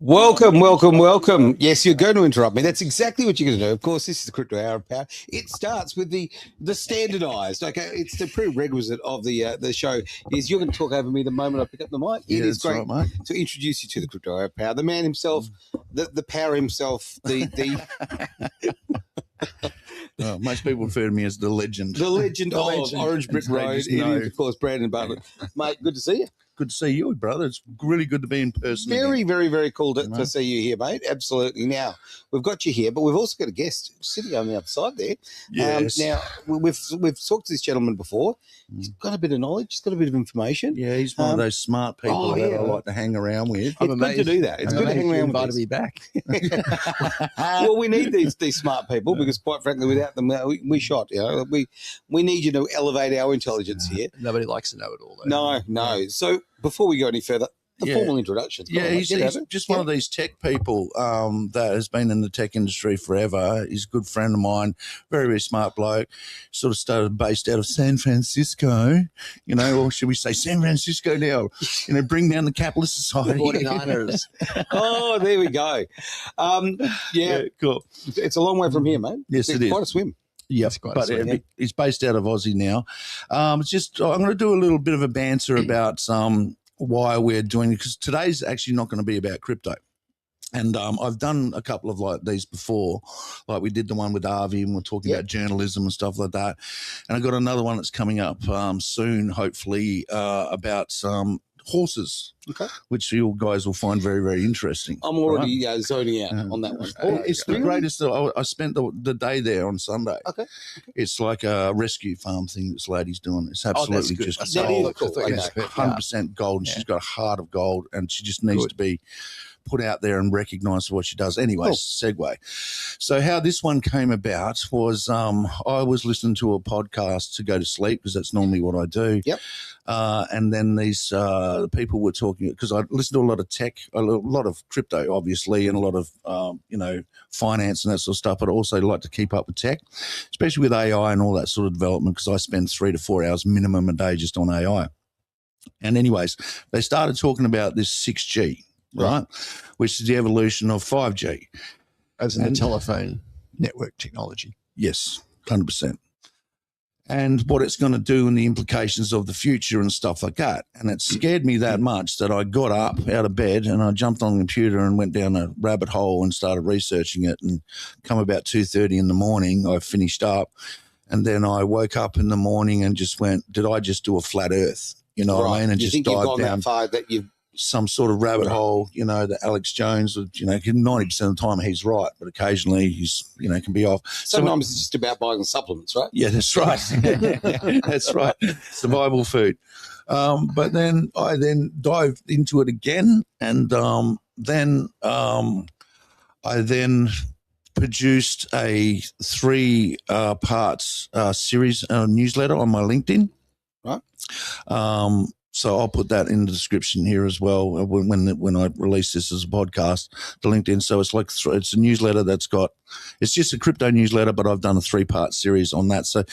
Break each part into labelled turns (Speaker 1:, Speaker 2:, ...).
Speaker 1: Welcome, welcome, welcome. Yes, you're going to interrupt me. That's exactly what you're going to do. Of course, this is the Crypto Hour of Power. It starts with the standardised. Okay, it's the prerequisite of the show. Is you're going to talk over me the moment I pick up the mic. It is great
Speaker 2: right, mate.
Speaker 1: to introduce you to the Crypto Hour of Power. The man himself, the power himself, the
Speaker 2: Well, most people refer to me as the legend.
Speaker 1: the legend of Orange Brick Road. It is, of course, Brandon Bandon. Mate, good to see you.
Speaker 2: Good to see you, brother. It's really good to be in person.
Speaker 1: Very,
Speaker 2: again.
Speaker 1: very, very cool to see you here, mate. Absolutely. Now, we've got you here, but we've also got a guest sitting on the other side there.
Speaker 2: Yes.
Speaker 1: Now, we've talked to this gentleman before. He's got a bit of knowledge. He's got a bit of information.
Speaker 2: Yeah, he's one of those smart people that I like to hang around with.
Speaker 1: It's good to do that. It's good to hang around with
Speaker 3: me back.
Speaker 1: Well, we need these smart people because, quite frankly, without them, we shot. You know, we need you to elevate our intelligence here.
Speaker 3: Nobody likes to know it all, though.
Speaker 1: No. So before we go any further, the formal introduction.
Speaker 2: Yeah, he's just one of these tech people that has been in the tech industry forever. He's a good friend of mine, very, very smart bloke. Sort of started based out of San Francisco, or should we say San Francisco now? Bring down the capitalist society.
Speaker 3: 49ers.
Speaker 1: Oh, there we go. Yeah,
Speaker 2: cool.
Speaker 1: It's a long way from here, mate.
Speaker 2: Yes,
Speaker 1: it's
Speaker 2: it is.
Speaker 1: Quite a swim.
Speaker 2: Yes, but he's based out of Aussie now. I'm going to do a little bit of a banter about why we're doing it, because today's actually not going to be about crypto. And I've done a couple of like these before, like we did the one with Avi and we're talking about journalism and stuff like that. And I got another one that's coming up soon, hopefully, about horses, which you guys will find very, very interesting.
Speaker 1: I'm already zoning out on that one.
Speaker 2: It's the greatest. I spent the day there on Sunday.
Speaker 1: Okay.
Speaker 2: It's like a rescue farm thing this lady's doing. It's absolutely just gold. It's 100% gold, and she's got a heart of gold, and she just needs to be put out there and recognised for what she does. Anyway, segue. So how this one came about was I was listening to a podcast to go to sleep because that's normally what I do.
Speaker 1: Yep.
Speaker 2: And then these people were talking, because I listen to a lot of tech, a lot of crypto, obviously, and a lot of, finance and that sort of stuff, but I also like to keep up with tech, especially with AI and all that sort of development, because I spend 3 to 4 hours minimum a day just on AI. And anyways, they started talking about this 6G, right? Which is the evolution of 5G.
Speaker 3: As in the telephone network technology.
Speaker 2: Yes, 100%. And what it's going to do and the implications of the future and stuff like that. And it scared me that much that I got up out of bed and I jumped on the computer and went down a rabbit hole and started researching it. And come about 2:30 in the morning, I finished up. And then I woke up in the morning and just went, did I just do a flat earth? You know what I mean? And
Speaker 1: you
Speaker 2: just
Speaker 1: think you've
Speaker 2: dive
Speaker 1: gone
Speaker 2: down
Speaker 1: that far that you've
Speaker 2: some sort of rabbit hole, that Alex Jones, 90% of the time he's right, but occasionally he's, can be off.
Speaker 1: Sometimes it's just about buying supplements, right?
Speaker 2: Yeah, that's right. That's right. Survival food. But then I dived into it again, and then I produced a 3 parts series newsletter on my LinkedIn.
Speaker 1: Right.
Speaker 2: So I'll put that in the description here as well when I release this as a podcast, the LinkedIn. So it's like it's a newsletter it's just a crypto newsletter, but I've done a 3-part series on that. So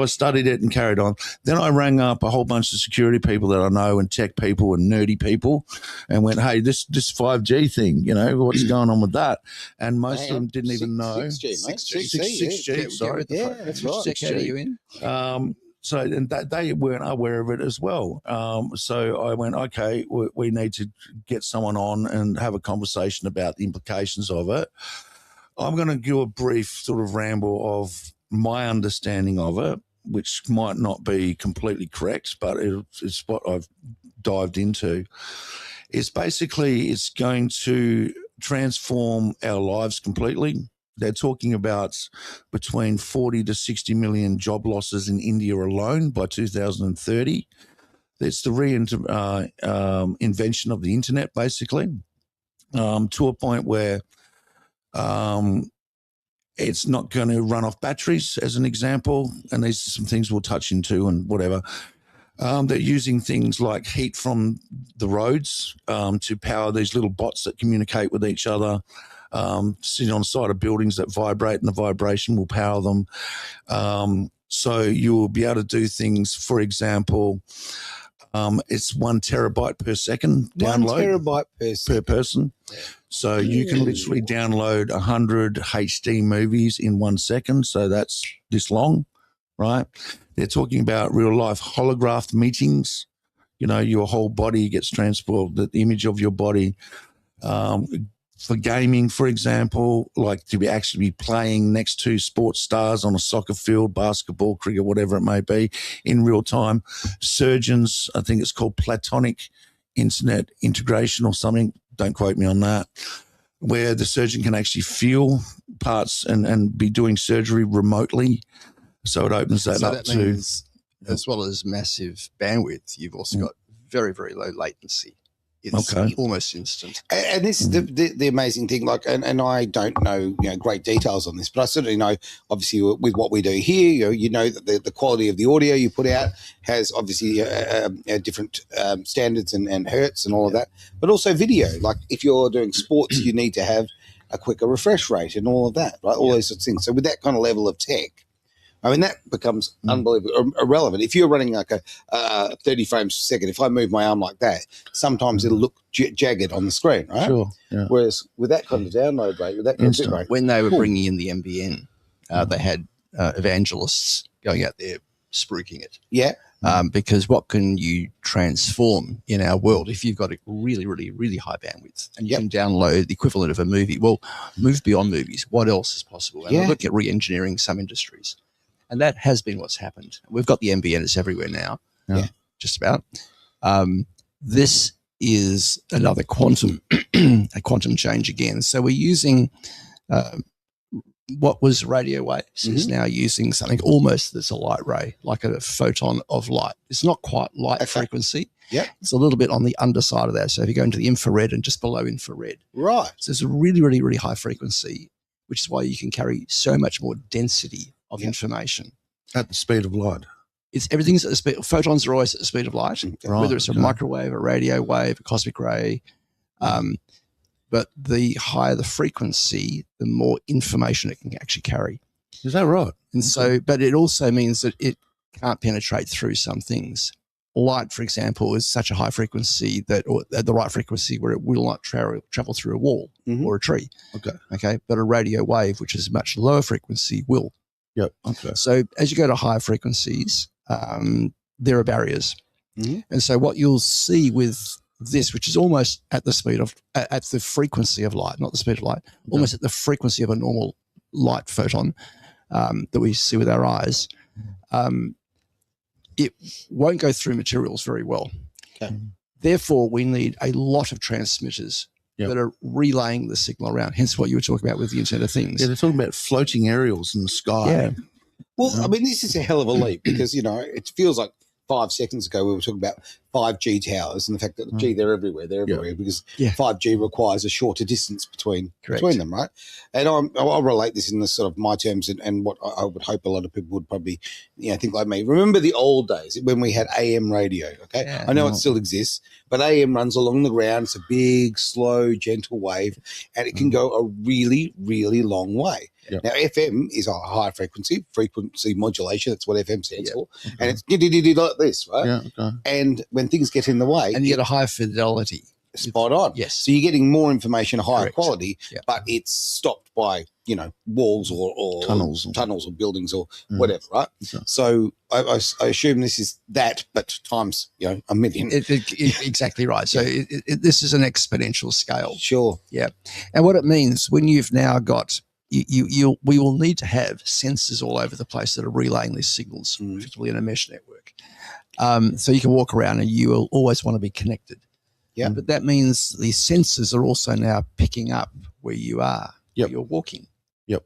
Speaker 2: I studied it and carried on. Then I rang up a whole bunch of security people that I know and tech people and nerdy people and went, hey, this 5G thing, what's going on with that? And most of them didn't even know.
Speaker 1: 6G, mate.
Speaker 2: 6G, sorry.
Speaker 1: Yeah, that's right.
Speaker 3: 6G. Are you in?
Speaker 2: So and they weren't aware of it as well. So I went, okay, we need to get someone on and have a conversation about the implications of it. I'm going to do a brief sort of ramble of my understanding of it, which might not be completely correct, but it's what I've dived into. It's going to transform our lives completely. They're talking about between 40 to 60 million job losses in India alone by 2030. It's the invention of the internet, basically, to a point where it's not going to run off batteries, as an example. And these are some things we'll touch into and whatever. They're using things like heat from the roads to power these little bots that communicate with each other. Sitting on the side of buildings that vibrate, and the vibration will power them. So you will be able to do things, for example, It's 1 terabyte per second
Speaker 1: 1
Speaker 2: download
Speaker 1: terabyte per second.
Speaker 2: per person. So you can literally download 100 HD movies in 1 second. So that's this long, right? They're talking about real life holographed meetings. You know, your whole body gets transported, the image of your body. For gaming, for example, like to be actually playing next to sports stars on a soccer field, basketball, cricket, whatever it may be, in real time. Surgeons, I think it's called platonic internet integration or something. Don't quote me on that. Where the surgeon can actually feel parts and be doing surgery remotely. So it opens that up to.
Speaker 3: Means, as well as massive bandwidth, you've also got very, very low latency. It's almost instant.
Speaker 1: And this is the amazing thing. Like, and I don't know, great details on this, but I certainly know, obviously, with what we do here, you know that the quality of the audio you put out has obviously different standards and hertz and all of that, but also video. Like, if you're doing sports, you need to have a quicker refresh rate and all of that, right? All those sorts of things. So with that kind of level of tech, I mean, that becomes unbelievably irrelevant. If you're running like a 30 frames per second, if I move my arm like that, sometimes it'll look jagged on the screen, right?
Speaker 2: Sure. Yeah.
Speaker 1: Whereas with that kind of download rate, with that kind of bit rate,
Speaker 3: when they were bringing in the NBN, they had evangelists going out there spruiking it.
Speaker 1: Yeah.
Speaker 3: Because what can you transform in our world if you've got a really, really, really high bandwidth and you can download the equivalent of a movie? Well, move beyond movies. What else is possible? And look at re-engineering some industries. And that has been what's happened. We've got the NBN, it's everywhere now, just about. This is another quantum, a quantum change again. So we're using what was radio waves is now using something almost that's a light ray, like a photon of light. It's not quite light frequency.
Speaker 1: Yeah,
Speaker 3: it's a little bit on the underside of that. So if you go into the infrared and just below infrared.
Speaker 1: Right.
Speaker 3: So it's a really, really, really high frequency, which is why you can carry so much more density of information
Speaker 2: at the speed of light.
Speaker 3: It's everything's at the speed. Photons are always at the speed of light, whether it's a microwave, a radio wave, a cosmic ray. But the higher the frequency, the more information it can actually carry.
Speaker 2: Is that right?
Speaker 3: And so, but it also means that it can't penetrate through some things. Light, for example, is such a high frequency that, or at the right frequency, where it will not travel through a wall or a tree. Okay. But a radio wave, which is much lower frequency, will.
Speaker 2: Yep. Okay.
Speaker 3: So as you go to higher frequencies, there are barriers. And so what you'll see with this, which is almost at the speed of, at the frequency of light, not the speed of light, almost at the frequency of a normal light photon that we see with our eyes, it won't go through materials very well. Therefore, we need a lot of transmitters that are relaying the signal around, hence what you were talking about with the Internet of Things.
Speaker 2: Yeah, they're talking about floating aerials in the sky.
Speaker 3: Yeah.
Speaker 1: Well, I mean, this is a hell of a leap because, it feels like 5 seconds ago we were talking about 5G towers and the fact that, they're everywhere. They're everywhere because 5G requires a shorter distance between them, right? And I'll relate this in the sort of my terms and what I would hope a lot of people would probably, think like me. Remember the old days when we had AM radio, okay?
Speaker 3: Yeah,
Speaker 1: I know it still exists, but AM runs along the ground. It's a big, slow, gentle wave, and it can go a really, really long way. Now, FM is a high frequency modulation. That's what FM stands for. And it's like this, right? And when things get in the way.
Speaker 3: And you get a high fidelity.
Speaker 1: Spot on.
Speaker 3: Yes.
Speaker 1: So you're getting more information, higher quality, but it's stopped by, walls or tunnels or buildings or whatever, right? So I assume this is that, but times, a million.
Speaker 3: Exactly right. So this is an exponential scale.
Speaker 1: Sure.
Speaker 3: Yeah. And what it means when you've now got we will need to have sensors all over the place that are relaying these signals, particularly in a mesh network. So you can walk around and you will always want to be connected.
Speaker 1: Yeah.
Speaker 3: But that means the sensors are also now picking up where you are, where you're walking.
Speaker 2: Yep.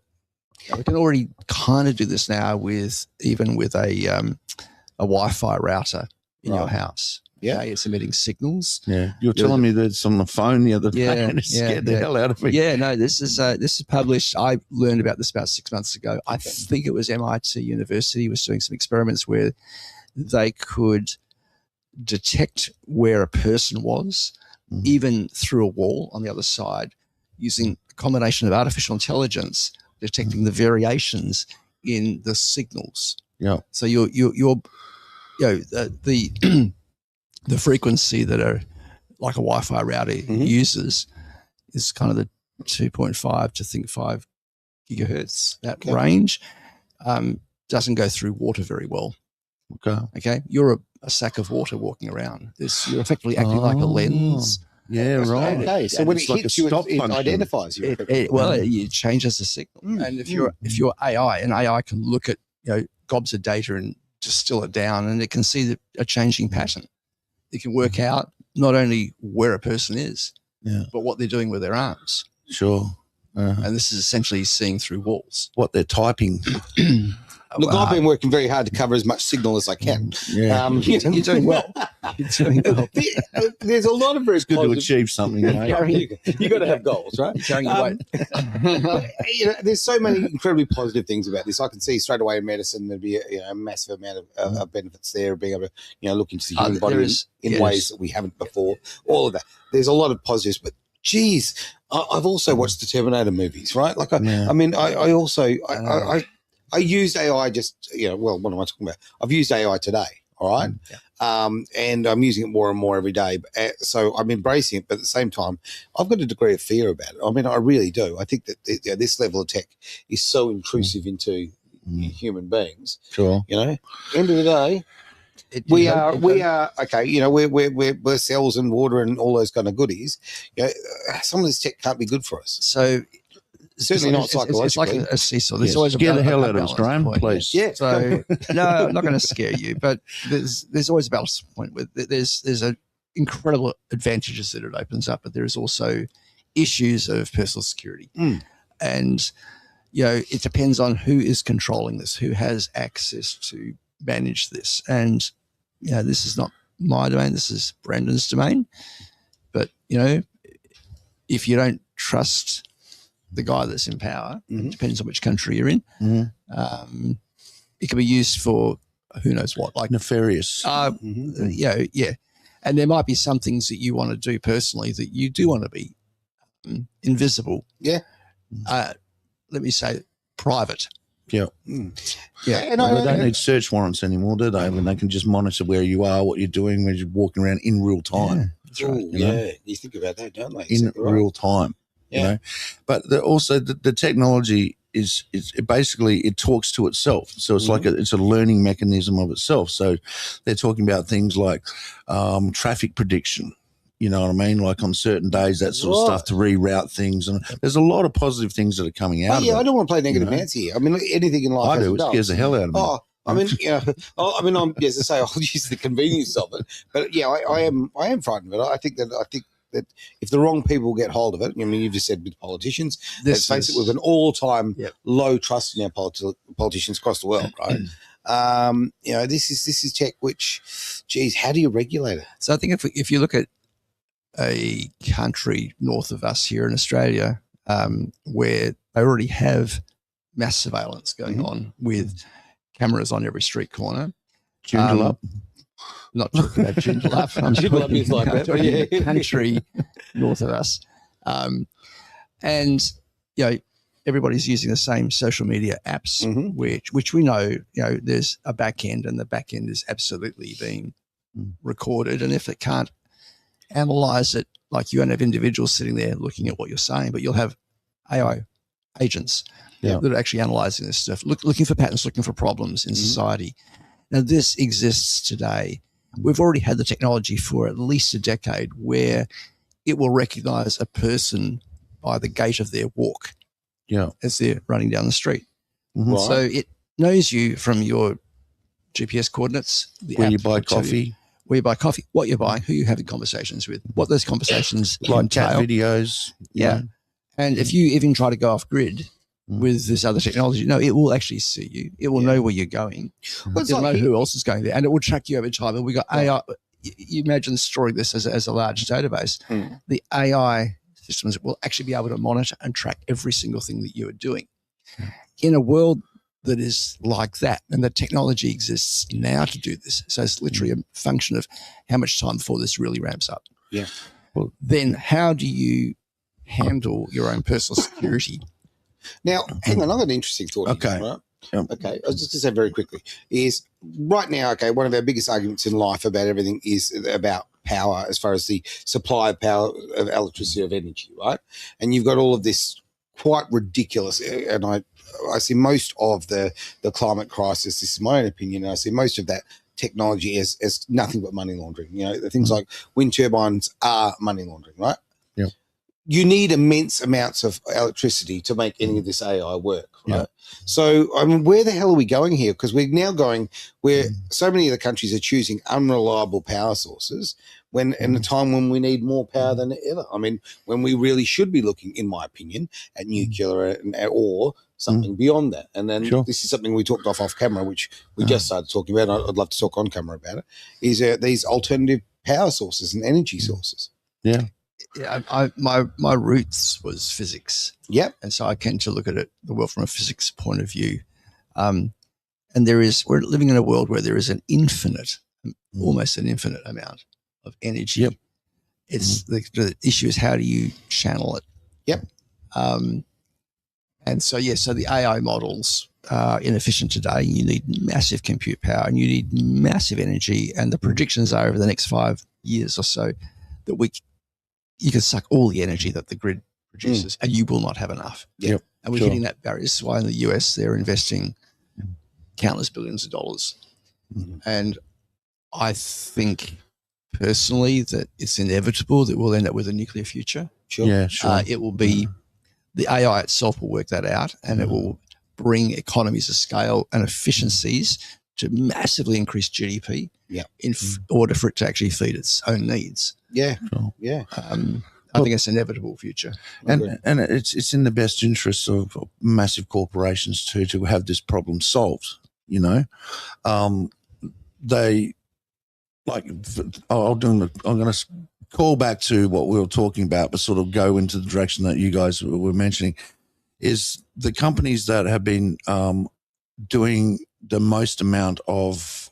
Speaker 3: Now, we can already kind of do this now even with a Wi-Fi router in your house.
Speaker 1: Yeah,
Speaker 3: it's emitting signals.
Speaker 2: Yeah, you're telling me that's on the phone the other day, and it scared the hell out of me.
Speaker 3: Yeah, no, this is published. I learned about this about 6 months ago. I think it was MIT University was doing some experiments where they could detect where a person was, even through a wall on the other side, using a combination of artificial intelligence detecting the variations in the signals.
Speaker 2: Yeah.
Speaker 3: So the the frequency that like a Wi-Fi router uses is kind of the 2.5 to 5 gigahertz. That range doesn't go through water very well. Okay. You're a sack of water walking around. You're effectively acting like a lens.
Speaker 2: Yeah, right.
Speaker 1: Okay, so when it hits you, it identifies you.
Speaker 3: It changes the signal. And if you're AI, and AI can look at gobs of data and distill it down, and it can see a changing pattern. It can work out not only where a person is, but what they're doing with their arms.
Speaker 2: Sure.
Speaker 3: And this is essentially seeing through walls.
Speaker 2: What they're typing.
Speaker 1: Look, I've been working very hard to cover as much signal as I can.
Speaker 2: Yeah.
Speaker 3: You're doing well. You're doing well.
Speaker 1: There's a lot of very
Speaker 2: good to achieve something.
Speaker 1: You got to have goals, right?
Speaker 3: You're carrying weight.
Speaker 1: There's so many incredibly positive things about this. I can see straight away in medicine there'd be a massive amount of benefits there, being able to look into the human body in ways that we haven't before. All of that. There's a lot of positives, but geez, I've also watched the Terminator movies, right? Like I used AI what am I talking about? I've used AI today, all right? And I'm using it more and more every day. So I'm embracing it, but at the same time, I've got a degree of fear about it. I mean, I really do. I think that this level of tech is so intrusive into human beings.
Speaker 2: Sure.
Speaker 1: End of the day, we are okay. We're cells and water and all those kind of goodies. Some of this tech can't be good for us.
Speaker 3: So
Speaker 1: certainly not psychologically.
Speaker 3: It's like a seesaw. There's always
Speaker 2: scare the hell out of us, Graham, please.
Speaker 1: Yeah.
Speaker 3: So no, I'm not going to scare you, but there's always a balance point with there's a incredible advantages that it opens up, but there is also issues of personal security, and it depends on who is controlling this, who has access to manage this, and this is not my domain. This is Brandon's domain, but if you don't trust the guy that's in power, it depends on which country you're in. It can be used for who knows what, like
Speaker 2: nefarious.
Speaker 3: Yeah. And there might be some things that you want to do personally that you do want to be invisible.
Speaker 1: Yeah.
Speaker 3: Let me say private.
Speaker 2: Yeah.
Speaker 3: Yeah.
Speaker 2: And they don't need search warrants anymore, do they? When they can just monitor where you are, what you're doing, when you're walking around in real time.
Speaker 3: That's right.
Speaker 1: You think about that, don't they?
Speaker 2: In real time. But also the technology is basically it talks to itself, so it's like it's a learning mechanism of itself. So they're talking about things like traffic prediction, you know what I mean, like on certain days, that sort of stuff, to reroute things, and there's a lot of positive things that are coming out of it.
Speaker 1: I don't want to play negative Nancy here. I mean, anything in life
Speaker 2: I do. It scares the hell out of me.
Speaker 1: I'm as I say, I'll use the convenience of it, but I am frightened of it. I think that if the wrong people get hold of it, I mean, you've just said with politicians, let's face it, we've an all-time low trust in our politicians across the world, right? This is tech which, geez, how do you regulate it?
Speaker 3: So I think if you look at a country north of us here in Australia, where they already have mass surveillance going on with cameras on every street corner.
Speaker 2: Joondalup.
Speaker 3: Not talking about Joondalup. I'm
Speaker 1: Joondalup is like that.
Speaker 3: talking country north of us. And, everybody's using the same social media apps, which we know, there's a back end, and the back end is absolutely being recorded. And if it can't analyze it, like you won't have individuals sitting there looking at what you're saying, but you'll have AI agents that are actually analyzing this stuff, looking for patterns, looking for problems in society. Now, this exists today. We've already had the technology for at least a decade where it will recognize a person by the gait of their walk as they're running down the street.
Speaker 1: Right.
Speaker 3: So it knows you from your GPS coordinates,
Speaker 2: where you buy coffee,
Speaker 3: what you're buying, who you're having conversations with, what those conversations
Speaker 2: like chat
Speaker 3: entail.
Speaker 2: videos.
Speaker 3: Yeah. And if you even try to go off grid with this other technology, it will actually see you. It will know where you're going. It'll know who else is going there, and it will track you over time. And we got AI. You imagine storing this as a large database. The AI systems will actually be able to monitor and track every single thing that you are doing. In a world that is like that, and the technology exists now to do this, so it's literally a function of how much time before this really ramps up.
Speaker 1: Yeah.
Speaker 3: Well, then how do you handle your own personal security?
Speaker 1: Now, hang on, I've got an interesting thought.
Speaker 2: Okay.
Speaker 1: Here, right? Okay, I was just going to say very quickly is right now, okay, one of our biggest arguments in life about everything is about power as far as the supply of power, of electricity, of energy, right? And you've got all of this quite ridiculous, and I see most of the climate crisis, this is my own opinion, and I see most of that technology as nothing but money laundering. You know, the things like wind turbines are money laundering, right?
Speaker 2: Yeah.
Speaker 1: You need immense amounts of electricity to make any of this AI work, right?
Speaker 2: Yeah.
Speaker 1: So, I mean, where the hell are we going here? Because we're now going where so many of the countries are choosing unreliable power sources when in a time when we need more power than ever. I mean, when we really should be looking, in my opinion, at nuclear or something beyond that. And then this is something we talked off camera, which we just started talking about. I'd love to talk on camera about it, is these alternative power sources and energy sources.
Speaker 2: Yeah.
Speaker 3: Yeah, my roots was physics.
Speaker 1: Yep.
Speaker 3: And so I tend to look at the world from a physics point of view. And we're living in a world where there is an infinite, almost an infinite amount of energy.
Speaker 2: Yep.
Speaker 3: It's the issue is how do you channel it?
Speaker 1: Yep.
Speaker 3: And so, so the AI models are inefficient today. You need massive compute power and you need massive energy. And the predictions are over the next 5 years or so that you can suck all the energy that the grid produces and you will not have enough.
Speaker 1: Yep.
Speaker 3: And we're hitting that barrier. This is why in the US they're investing countless billions of dollars. And I think personally that it's inevitable that we'll end up with a nuclear future.
Speaker 1: Sure.
Speaker 2: Yeah, sure.
Speaker 3: It will be the AI itself will work that out and it will bring economies of scale and efficiencies to massively increase GDP in order for it to actually feed its own needs.
Speaker 1: Yeah.
Speaker 2: Sure.
Speaker 1: Yeah.
Speaker 3: I think it's an inevitable future.
Speaker 2: And it's in the best interests of massive corporations to have this problem solved, you know. They like I'm going to call back to what we were talking about, but sort of go into the direction that you guys were mentioning, is the companies that have been doing the most amount of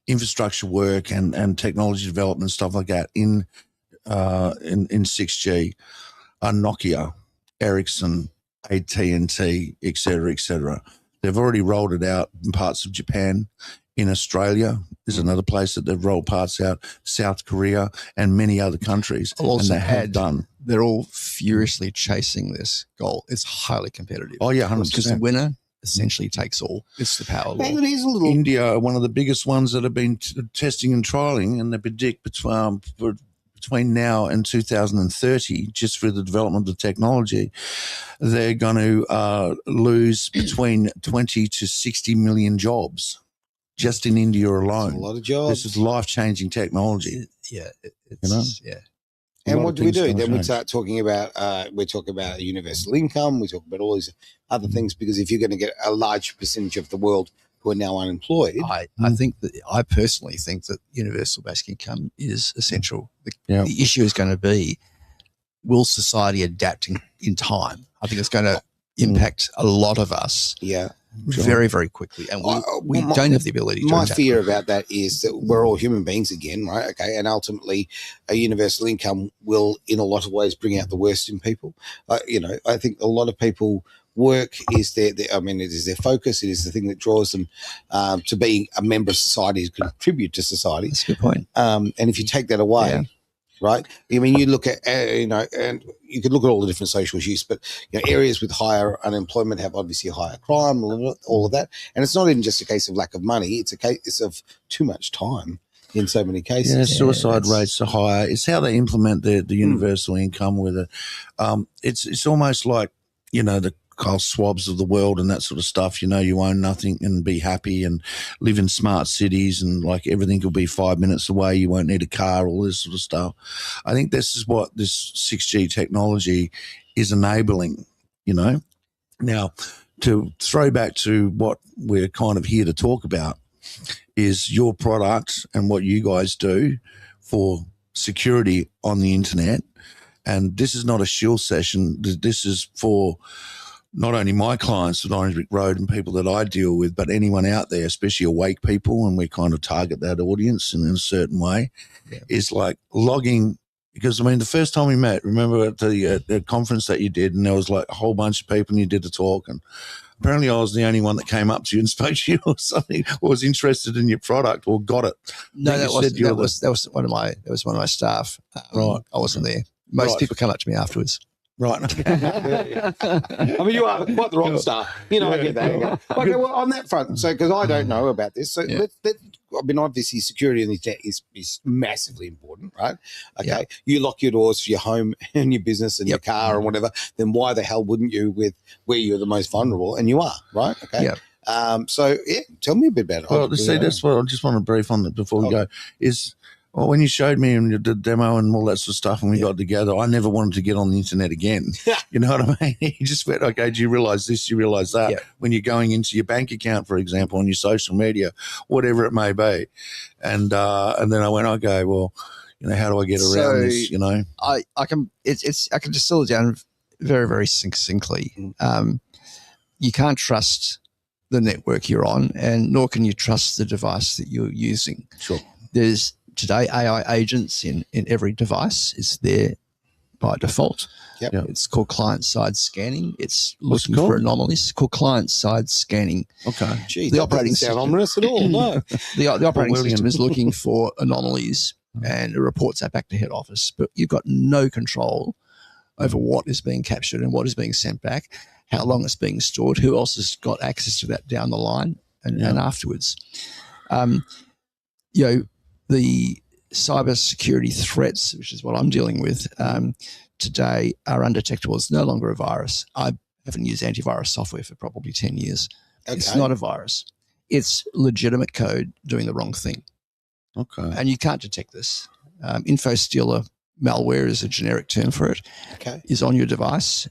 Speaker 2: infrastructure work and technology development, stuff like that in 6G are Nokia, Ericsson, AT&T, et cetera, et cetera. They've already rolled it out in parts of Japan. In Australia, there's another place that they've rolled parts out, South Korea, and many other countries.
Speaker 3: I'll also
Speaker 2: and they have done.
Speaker 3: They're all furiously chasing this goal. It's highly competitive.
Speaker 2: Oh, yeah, 100%.
Speaker 3: Because the winner essentially takes all. It's the power law.
Speaker 1: It is a little.
Speaker 2: India are one of the biggest ones that have been testing and trialing, and they predict between now and 2030, just for the development of technology, they're going to lose between 20 to 60 million jobs just in India alone.
Speaker 1: That's a lot of jobs.
Speaker 2: This is life-changing technology.
Speaker 3: Yeah.
Speaker 1: And what do we do? Then we start talking about, we're talking about universal income. We talk about all these other things, because if you're going to get a large percentage of the world who are now unemployed.
Speaker 3: I personally think that universal basic income is essential. The issue is going to be, will society adapt in time? I think it's going to impact a lot of us.
Speaker 1: Yeah.
Speaker 3: Very, very quickly. And we don't have the ability to.
Speaker 1: My fear about that is that we're all human beings again, right? Okay. And ultimately, a universal income will, in a lot of ways, bring out the worst in people. I think a lot of people, work is it is their focus. It is the thing that draws them to being a member of society, to contribute to society.
Speaker 3: That's a good point.
Speaker 1: And if you take that away, right? I mean, you look at, and you could look at all the different social issues, but areas with higher unemployment have obviously higher crime, all of that. And it's not even just a case of lack of money; it's a case of too much time in so many cases.
Speaker 2: Yeah, suicide rates are higher. It's how they implement the universal income with it. It's almost like the Carl Schwabs of the world and that sort of stuff. You own nothing and be happy and live in smart cities, and like everything will be 5 minutes away. You won't need a car, all this sort of stuff. I think this is what this 6G technology is enabling, Now, to throw back to what we're kind of here to talk about is your product and what you guys do for security on the internet. And this is not a shield session. This is for not only my clients at Orange Brick Road and people that I deal with, but anyone out there, especially awake people, and we kind of target that audience in a certain way, is like logging. Because, the first time we met, remember at the conference that you did, and there was like a whole bunch of people and you did the talk, and apparently I was the only one that came up to you and spoke to you or something, or was interested in your product or got it.
Speaker 3: No,
Speaker 2: I think
Speaker 3: that was one of my staff.
Speaker 2: Right.
Speaker 3: I wasn't there. Most people come up to me afterwards.
Speaker 2: Right.
Speaker 1: I mean, you are quite the rock star. You know, I get that. Okay, well, on that front, so because I don't know about this, so I mean, obviously, security in the tech is massively important, right? Okay, you lock your doors for your home and your business and your car and whatever. Then why the hell wouldn't you with where you're the most vulnerable? And you are, right? Okay.
Speaker 3: Yeah.
Speaker 1: So tell me a bit about it.
Speaker 2: Well, see, that's what I just want to brief on that before we go. Is when you showed me and you did demo and all that sort of stuff, and we got together, I never wanted to get on the internet again. You know what I mean? He just went, okay, do you realize this? Do you realize that?
Speaker 3: Yeah.
Speaker 2: When you're going into your bank account, for example, on your social media, whatever it may be, and then I went, okay, well, you know, how do I get around this? You know,
Speaker 3: I can distill it down very, very succinctly. You can't trust the network you're on, and nor can you trust the device that you're using.
Speaker 2: Sure.
Speaker 3: There's today AI agents in every device. Is there by default.
Speaker 1: Yep.
Speaker 3: It's called client-side scanning. It's looking for anomalies. It's called client-side scanning.
Speaker 2: Okay.
Speaker 1: Gee,
Speaker 3: the
Speaker 1: that
Speaker 3: operating
Speaker 1: doesn't sound
Speaker 3: system,
Speaker 1: ominous at all. No.
Speaker 3: the operating system is looking for anomalies and it reports that back to head office. But you've got no control over what is being captured and what is being sent back, how long it's being stored, who else has got access to that down the line and afterwards. The cybersecurity threats, which is what I'm dealing with today, are undetectable. It's no longer a virus. I haven't used antivirus software for probably 10 years. Okay. It's not a virus. It's legitimate code doing the wrong thing.
Speaker 2: Okay.
Speaker 3: And you can't detect this. Info stealer malware is a generic term for it.
Speaker 1: Okay.
Speaker 3: Is on your device.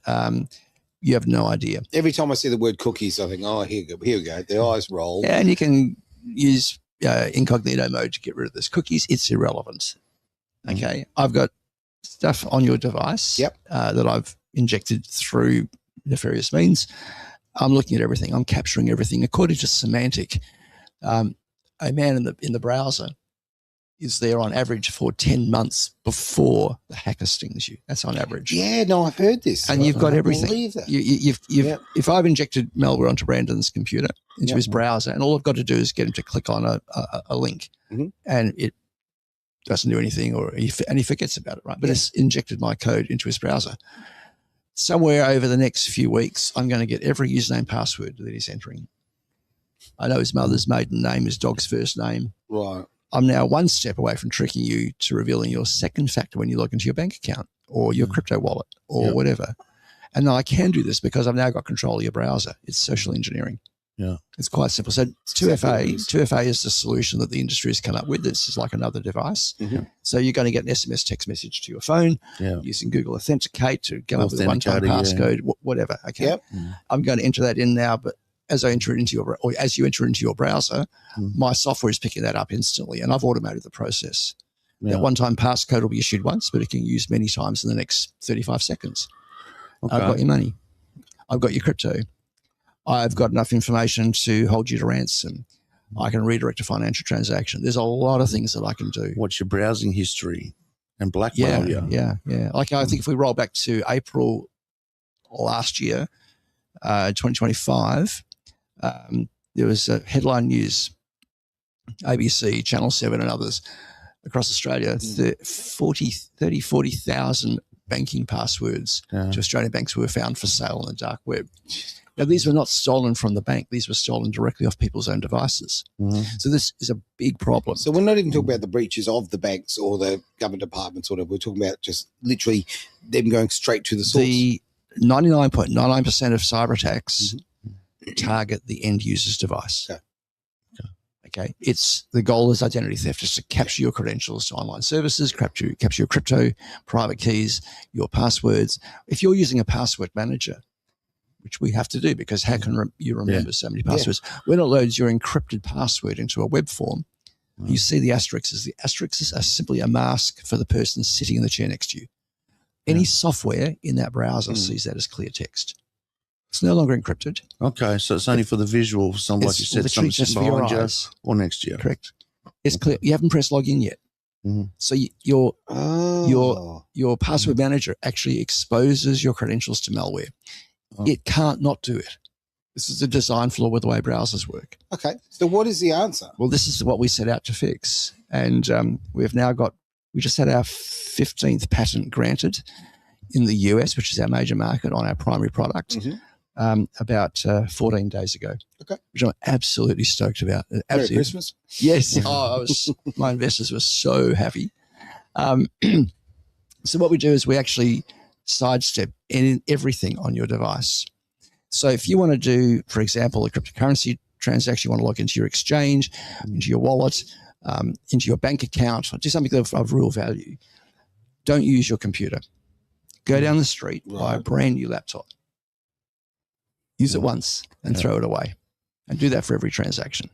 Speaker 3: You have no idea.
Speaker 1: Every time I see the word cookies, I think, oh, here we go. The eyes roll.
Speaker 3: Yeah, and you can use incognito mode to get rid of this. Cookies, it's irrelevant. Okay. I've got stuff on your device that I've injected through nefarious means. I'm looking at everything. I'm capturing everything. According to Semantic, a man in the browser is there on average for 10 months before the hacker stings you. That's on average.
Speaker 1: Yeah, no, I've heard this.
Speaker 3: And you've got everything.
Speaker 1: Believe that.
Speaker 3: If I've injected malware onto Brandon's computer, into his browser, and all I've got to do is get him to click on a link, and it doesn't do anything, and he forgets about it, right? But it's injected my code into his browser. Somewhere over the next few weeks, I'm going to get every username password that he's entering. I know his mother's maiden name, his dog's first name.
Speaker 1: Right.
Speaker 3: I'm now one step away from tricking you to revealing your second factor when you log into your bank account or your crypto wallet or whatever. And now I can do this because I've now got control of your browser. It's social engineering.
Speaker 2: Yeah.
Speaker 3: It's quite simple. So 2FA is the solution that the industry has come up with. This is like another device. So you're going to get an SMS text message to your phone using Google Authenticate to come up with a one-time passcode, whatever. Okay.
Speaker 1: Yep.
Speaker 3: I'm going to enter that in now, but as you enter into your browser, my software is picking that up instantly, and I've automated the process. That one-time passcode will be issued once, but it can be used many times in the next 35 seconds. Okay. I've got your money. I've got your crypto. I've got enough information to hold you to ransom. I can redirect a financial transaction. There's a lot of things that I can do.
Speaker 2: What's your browsing history and blackmail you?
Speaker 3: Yeah. Like I think if we roll back to April last year, 2025, there was a headline news, ABC, Channel 7 and others across Australia, 40,000 banking passwords to Australian banks were found for sale on the dark web. Now, these were not stolen from the bank. These were stolen directly off people's own devices. So this is a big problem.
Speaker 1: So we're not even talking about the breaches of the banks or the government departments or whatever. We're talking about just literally them going straight to the source.
Speaker 3: The 99.99% of cyber attacks target the end user's device. Okay. The goal is identity theft, is to capture your credentials to online services, capture your crypto, private keys, your passwords. If you're using a password manager, which we have to do because how can you remember so many passwords? When it loads your encrypted password into a web form, you see the asterisks. The asterisks are simply a mask for the person sitting in the chair next to you. Any software in that browser sees that as clear text. It's no longer encrypted.
Speaker 2: Okay, so it's only for the visual, like you said, something behind you or next to you.
Speaker 3: Correct. It's clear. You haven't pressed login yet. So your password manager actually exposes your credentials to malware. It can't not do it. This is a design flaw with the way browsers work.
Speaker 1: Okay. So what is the answer?
Speaker 3: Well, this is what we set out to fix. And we just had our 15th patent granted in the US, which is our major market, on our primary product about 14 days ago.
Speaker 1: Okay.
Speaker 3: Which I'm absolutely stoked about.
Speaker 1: Merry Christmas.
Speaker 3: Yes. My investors were so happy. So what we do is we actually sidestep everything on your device. So if you want to do, for example, a cryptocurrency transaction, you want to log into your exchange, into your wallet, into your bank account, or do something of real value, don't use your computer. Go down the street, buy a brand new laptop. Use it once and throw it away. And do that for every transaction.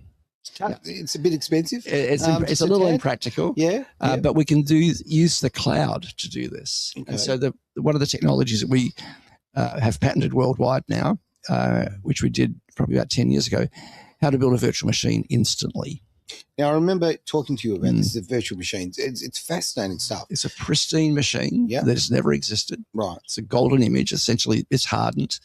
Speaker 1: It's a bit expensive.
Speaker 3: It's a little impractical.
Speaker 1: Yeah.
Speaker 3: But we can use the cloud to do this. Okay. And so one of the technologies that we have patented worldwide now, which we did probably about 10 years ago, how to build a virtual machine instantly.
Speaker 1: Now, I remember talking to you about this, the virtual machines. It's fascinating stuff.
Speaker 3: It's a pristine machine that has never existed.
Speaker 1: Right.
Speaker 3: It's a golden image. Essentially, it's hardened.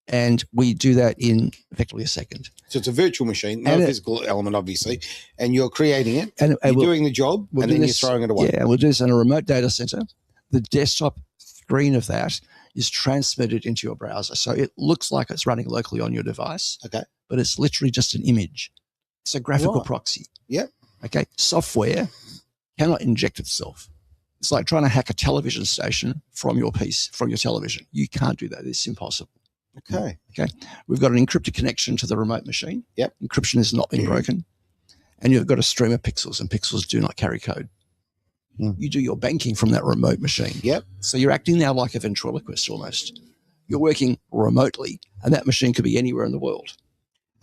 Speaker 3: And we do that in effectively a second.
Speaker 1: So it's a virtual machine, no physical element, obviously, and you're creating it, and you're doing the job, and then you're throwing it away.
Speaker 3: Yeah, we'll do this in a remote data center. The desktop screen of that is transmitted into your browser. So it looks like it's running locally on your device, but it's literally just an image. It's a graphical proxy.
Speaker 1: Yep.
Speaker 3: Okay, software cannot inject itself. It's like trying to hack a television station from your television. You can't do that. It's impossible.
Speaker 1: Okay.
Speaker 3: We've got an encrypted connection to the remote machine.
Speaker 1: Yep.
Speaker 3: Encryption has not been broken. And you've got a stream of pixels, and pixels do not carry code. You do your banking from that remote machine.
Speaker 1: Yep.
Speaker 3: So you're acting now like a ventriloquist almost. You're working remotely, and that machine could be anywhere in the world.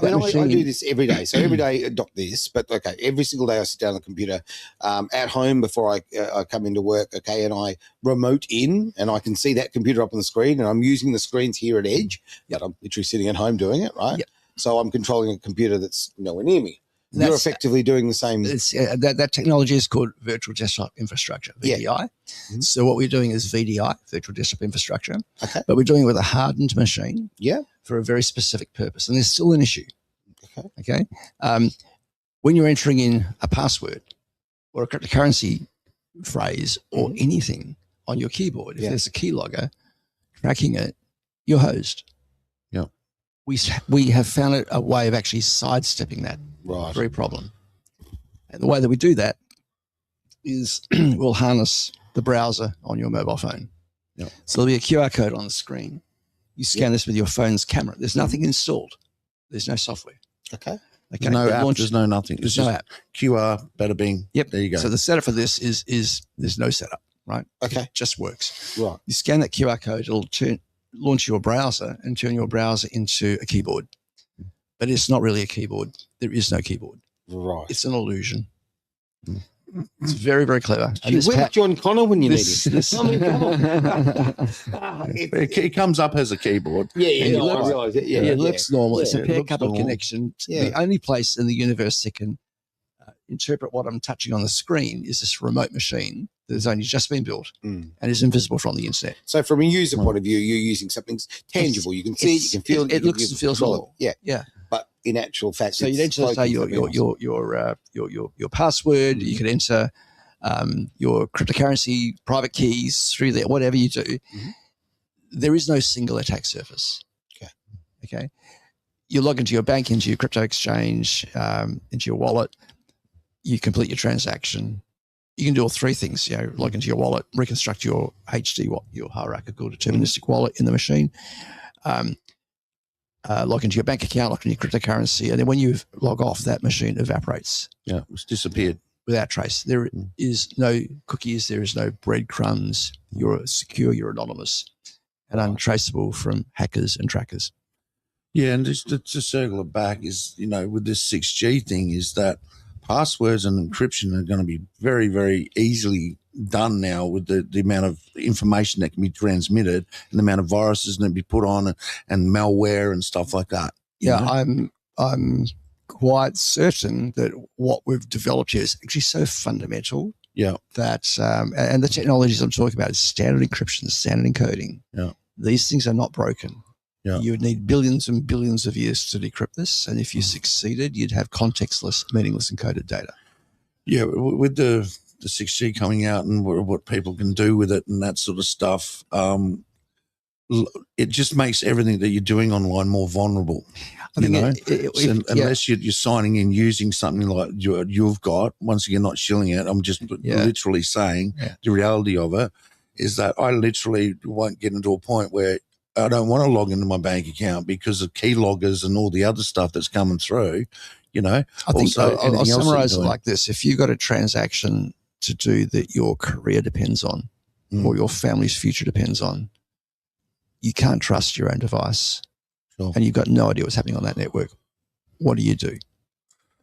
Speaker 1: I do this every day. So every day, not this, but every single day I sit down on the computer at home before I come into work, and I remote in, and I can see that computer up on the screen, and I'm using the screens here at Edge, but I'm literally sitting at home doing it, right? Yep. So I'm controlling a computer that's nowhere near me. You're effectively doing the same.
Speaker 3: That technology is called virtual desktop infrastructure, VDI. Yeah. So what we're doing is VDI, virtual desktop infrastructure, but we're doing it with a hardened machine for a very specific purpose. And there's still an issue. Okay. When you're entering in a password or a cryptocurrency phrase or anything on your keyboard, if there's a keylogger tracking it, you're hosed.
Speaker 2: Yeah.
Speaker 3: We have found a way of actually sidestepping that very problem. And the way that we do that is we'll harness the browser on your mobile phone.
Speaker 2: Yeah.
Speaker 3: So there'll be a QR code on the screen. You scan this with your phone's camera. There's nothing installed. There's no software.
Speaker 1: Okay.
Speaker 2: No app. There's no nothing.
Speaker 3: There's no app.
Speaker 2: QR, bada bing.
Speaker 3: Yep.
Speaker 2: There you go.
Speaker 3: So the setup for this is there's no setup, right?
Speaker 1: Okay.
Speaker 3: It just works.
Speaker 1: Right.
Speaker 3: You scan that QR code, it'll launch your browser and turn your browser into a keyboard. But it's not really a keyboard. There is no keyboard.
Speaker 1: Right.
Speaker 3: It's an illusion. It's very, very clever.
Speaker 1: Where's John Connor when you need him?
Speaker 2: It comes up as a keyboard.
Speaker 1: I realise it.
Speaker 3: It looks normal. It's a pair coupled connection. The only place in the universe that can interpret what I'm touching on the screen is this remote machine that has only just been built and is invisible from the internet.
Speaker 1: So from a user point of view, you're using something tangible. You can see it, you can feel it.
Speaker 3: It looks and feels normal.
Speaker 1: Yeah. But in actual fact,
Speaker 3: so you'd enter your password. You could enter your cryptocurrency private keys through there. Whatever you do, there is no single attack surface. Okay. You log into your bank, into your crypto exchange, into your wallet. You complete your transaction. You can do all three things. Log into your wallet, reconstruct your HD, your hierarchical deterministic wallet in the machine. Log into your bank account, log into your cryptocurrency, and then when you log off, that machine evaporates.
Speaker 2: Yeah, it's disappeared
Speaker 3: without trace. There is no cookies. There is no breadcrumbs. You're secure. You're anonymous and untraceable from hackers and trackers.
Speaker 2: Yeah, and just to circle it back is, with this 6G thing is that passwords and encryption are going to be very, very easily done now with the amount of information that can be transmitted and the amount of viruses that can be put on and malware and stuff like that.
Speaker 3: Yeah, I'm quite certain that what we've developed here is actually so fundamental.
Speaker 2: Yeah.
Speaker 3: That and the technologies I'm talking about is standard encryption, standard encoding.
Speaker 2: Yeah.
Speaker 3: These things are not broken.
Speaker 2: Yeah.
Speaker 3: You would need billions and billions of years to decrypt this. And if you succeeded, you'd have contextless, meaningless encoded data.
Speaker 2: Yeah, with the 6G coming out and what people can do with it and that sort of stuff, it just makes everything that you're doing online more vulnerable.
Speaker 3: I think
Speaker 2: unless you're signing in using something like you've got, once again, not shilling it, I'm just literally saying the reality of it is that I literally won't get into a point where I don't want to log into my bank account because of keyloggers and all the other stuff that's coming through, I
Speaker 3: think I'll summarize it like this. If you've got a transaction to do that your career depends on or your family's future depends on, you can't trust your own device and you've got no idea what's happening on that network. What do you do?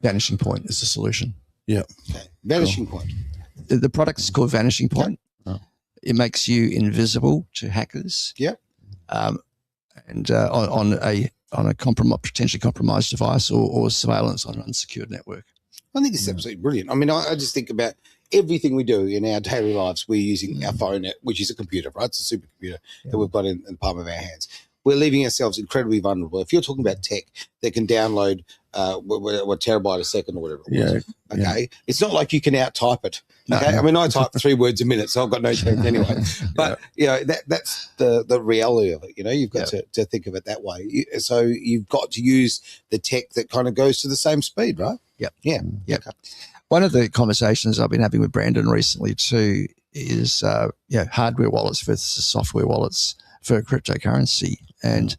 Speaker 3: Vanishing Point is the solution.
Speaker 1: Yeah. Okay. Vanishing Point.
Speaker 3: The product is called Vanishing Point.
Speaker 2: Oh.
Speaker 3: It makes you invisible to hackers.
Speaker 1: Yeah.
Speaker 3: And on a potentially compromised device or surveillance on an unsecured network.
Speaker 1: I think it's absolutely brilliant. I mean, I just think about everything we do in our daily lives. We're using our phone, which is a computer, right? It's a supercomputer that we've got in the palm of our hands. We're leaving ourselves incredibly vulnerable. If you're talking about tech that can download what terabyte a second or whatever it was, okay? It's not like you can out-type it, okay?
Speaker 3: No.
Speaker 1: I mean, I type 3 words a minute, so I've got no chance anyway. But, that's the reality of it, You've got to think of it that way. So you've got to use the tech that kind of goes to the same speed, right?
Speaker 3: Yep.
Speaker 1: Yeah.
Speaker 3: Yep. Okay. One of the conversations I've been having with Bandon recently too is hardware wallets versus software wallets for cryptocurrency. And,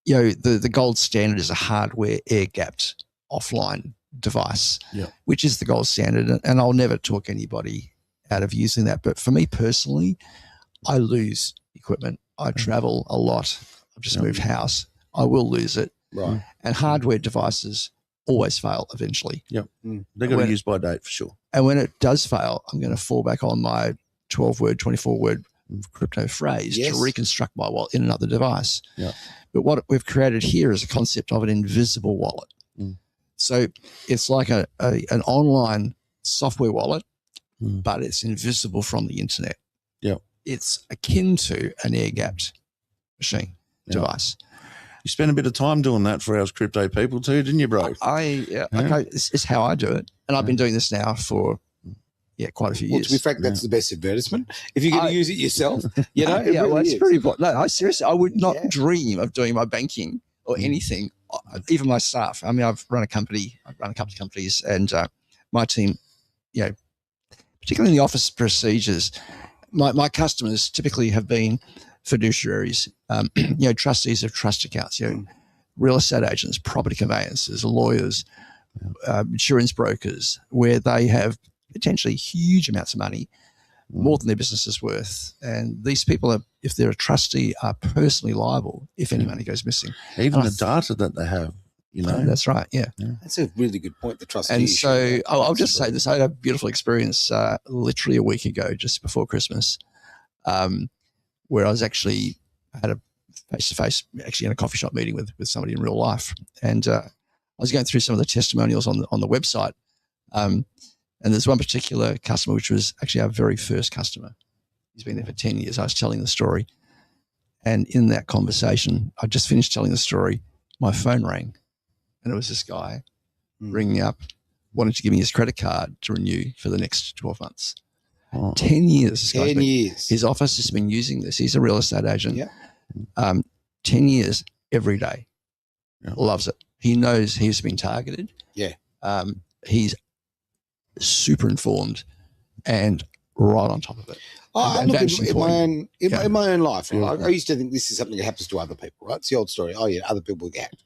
Speaker 3: the gold standard is a hardware air-gapped offline device, which is the gold standard. And I'll never talk anybody out of using that. But for me personally, I lose equipment. I travel a lot. I've just moved house. I will lose it.
Speaker 1: Right.
Speaker 3: And hardware devices always fail eventually.
Speaker 2: Yep. They're going to use by date for sure.
Speaker 3: And when it does fail, I'm going to fall back on my 12-word, 24-word crypto phrase to reconstruct my wallet in another device.
Speaker 2: Yeah.
Speaker 3: But what we've created here is a concept of an invisible wallet. So it's like an online software wallet, but it's invisible from the internet.
Speaker 2: Yeah.
Speaker 3: It's akin to an air-gapped machine device.
Speaker 2: You spent a bit of time doing that for our crypto people too, didn't you, bro?
Speaker 3: Okay, this is how I do it. And I've been doing this now for quite a few years.
Speaker 1: Well, to be frank, that's the best advertisement. If you're going to use it yourself,
Speaker 3: it's pretty important. No, seriously, I would not dream of doing my banking or anything, even my staff. I mean, I've run a company, I've run a couple of companies, and my team, particularly in the office procedures, my customers typically have been fiduciaries, trustees of trust accounts, real estate agents, property conveyancers, lawyers, insurance brokers, where they have potentially huge amounts of money, more than their business is worth. And these people, if they're a trustee, are personally liable if any money goes missing.
Speaker 2: Even the data that they have,
Speaker 3: That's right, yeah.
Speaker 1: That's a really good point, the trustee.
Speaker 3: And so I'll just say this. I had a beautiful experience literally a week ago, just before Christmas, where I had a face-to-face, actually in a coffee shop meeting with somebody in real life. And I was going through some of the testimonials on the website. And there's one particular customer, which was actually our very first customer. He's been there for 10 years. I was telling the story. And in that conversation, I just finished telling the story. My phone rang. And it was this guy ringing up, wanting to give me his credit card to renew for the next 12 months. 10 years.
Speaker 1: 10 years.
Speaker 3: His office has been using this. He's a real estate agent.
Speaker 1: Yeah.
Speaker 3: 10 years every day. Yeah. Loves it. He knows he's been targeted.
Speaker 1: Yeah.
Speaker 3: He's super informed and right on top of it.
Speaker 1: In my own life, right? I used to think this is something that happens to other people, right? It's the old story. Oh, yeah, other people get hacked.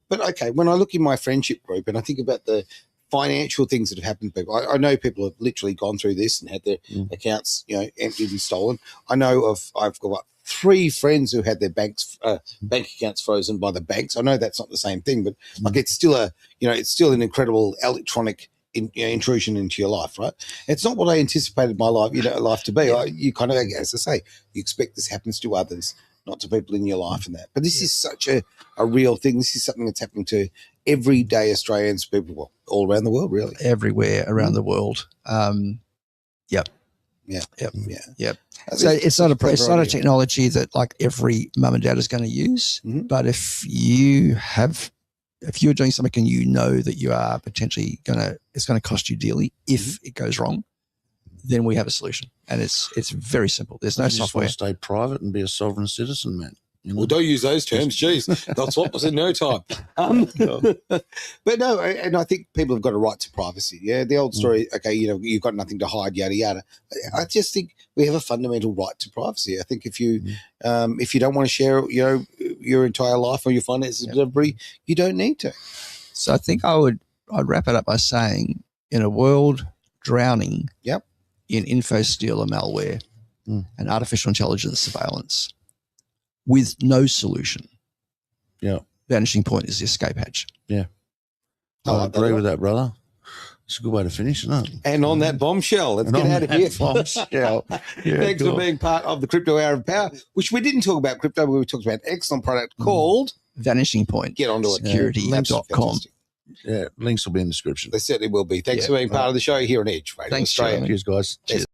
Speaker 1: But, okay, when I look in my friendship group and I think about the financial things that have happened to people, I know people have literally gone through this and had their accounts, emptied and stolen. I've got 3 friends who had their bank accounts frozen by the banks. I know that's not the same thing, but it's still an incredible electronic intrusion into your life, right? It's not what I anticipated my life to be. You kind of, as I say, you expect this happens to others, not to people in your life and that. But this is such a real thing. This is something that's happening to everyday Australians, people all around the world, really.
Speaker 3: Everywhere around the world.
Speaker 1: Yeah.
Speaker 3: Yep.
Speaker 1: Yeah.
Speaker 3: Yep.
Speaker 1: That's
Speaker 3: So it's not a
Speaker 1: clever idea.
Speaker 3: technology that like every mum and dad is going to use.
Speaker 1: Mhm.
Speaker 3: But if you're doing something and you know that you are potentially it's going to cost you dearly if it goes wrong, then we have a solution, and it's very simple. There's no
Speaker 2: You just
Speaker 3: software.
Speaker 2: want to stay private and be a sovereign citizen, man. You know?
Speaker 1: Well, don't use those terms. Jeez, they'll swap us in no time. But no, and I think people have got a right to privacy. Yeah, the old story. Okay, you've got nothing to hide, yada yada. I just think we have a fundamental right to privacy. I think if you don't want to share, your entire life or your finances with everybody, you don't need to.
Speaker 3: So I think I'd wrap it up by saying, in a world drowning in info stealer malware and artificial intelligence surveillance with no solution, vanishing point is the escape hatch.
Speaker 2: Yeah. I agree with that, brother. It's a good way to finish, isn't it?
Speaker 1: And on that bombshell, let's get out of here.
Speaker 2: Bombshell.
Speaker 1: Thanks for being part of the Crypto Hour of Power, which we didn't talk about crypto, but we talked about an excellent product called
Speaker 3: Vanishing Point.
Speaker 1: Get onto it.
Speaker 3: Security.com.
Speaker 2: Yeah, links will be in the description.
Speaker 1: They certainly will be. Thanks for being part of the show here on Edge Radio
Speaker 3: Thanks,
Speaker 1: Australia.
Speaker 2: Cheers, guys.
Speaker 1: Cheers.